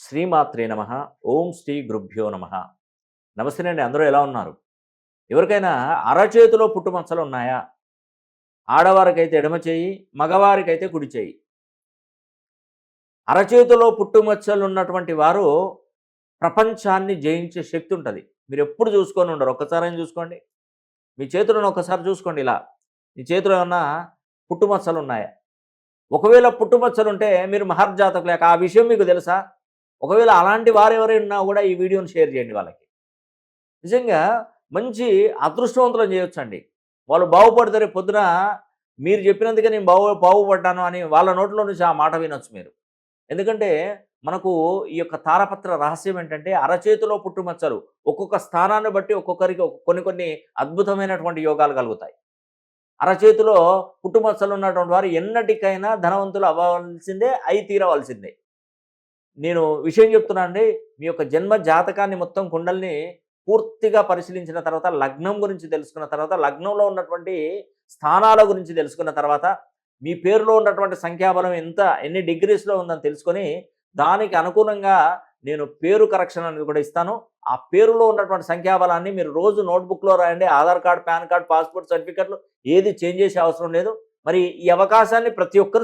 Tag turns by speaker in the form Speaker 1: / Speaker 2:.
Speaker 1: శ్రీమాత్రే నమ. ఓం శ్రీ గురుభ్యో నమ. నమస్తేనండి, అందరూ ఎలా ఉన్నారు? ఎవరికైనా అరచేతిలో పుట్టుమచ్చలు ఉన్నాయా? ఆడవారికైతే ఎడమ చేయి, మగవారికైతే కుడి చేయి. అరచేతిలో పుట్టుమచ్చలు ఉన్నటువంటి వారు ప్రపంచాన్ని జయించే శక్తి ఉంటుంది. మీరు ఎప్పుడు చూసుకొని ఉండరు. ఒక్కసారైనా చూసుకోండి. మీ చేతులను ఒక్కసారి చూసుకోండి. ఇలా మీ చేతిలో ఏమన్నా పుట్టుమచ్చలు ఉన్నాయా? ఒకవేళ పుట్టుమచ్చలుంటే మీరు మహర్జాతకులు. ఆ విషయం మీకు తెలుసా? ఒకవేళ అలాంటి వారెవరైనా కూడా ఈ వీడియోని షేర్ చేయండి వాళ్ళకి. నిజంగా మంచి అదృష్టవంతులను చేయొచ్చండి. వాళ్ళు బాగుపడితే రేపు పొద్దున మీరు చెప్పినందుకే నేను బాగుపడ్డాను అని వాళ్ళ నోట్లో నుంచి ఆ మాట వినొచ్చు మీరు. ఎందుకంటే మనకు ఈ యొక్క తారపత్ర రహస్యం ఏంటంటే అరచేతిలో పుట్టుమచ్చలు ఒక్కొక్క స్థానాన్ని బట్టి ఒక్కొక్కరికి కొన్ని కొన్ని అద్భుతమైనటువంటి యోగాలు కలుగుతాయి. అరచేతిలో పుట్టుమచ్చలు ఉన్నటువంటి వారు ఎన్నటికైనా ధనవంతులు అవ్వాల్సిందే, అయి తీరవలసిందే. నేను విషయం చెప్తున్నా అండి. మీ యొక్క జన్మ జాతకాన్ని మొత్తం కుండల్ని పూర్తిగా పరిశీలించిన తర్వాత, లగ్నం గురించి తెలుసుకున్న తర్వాత, లగ్నంలో ఉన్నటువంటి స్థానాల గురించి తెలుసుకున్న తర్వాత, మీ పేరులో ఉన్నటువంటి సంఖ్యాబలం ఎన్ని డిగ్రీస్‌లో ఉందని తెలుసుకొని, దానికి అనుగుణంగా నేను పేరు కరెక్షన్ అనేది కూడా ఇస్తాను. ఆ పేరులో ఉన్నటువంటి సంఖ్యాబలాన్ని మీరు రోజు నోట్‌బుక్‌లో రాయండి. Aadhaar card, pan card, passport సర్టిఫికేట్‌లు ఏది చేంజ్ చేసే అవసరం లేదు. మరి ఈ అవకాశాన్ని ప్రతి ఒక్కరు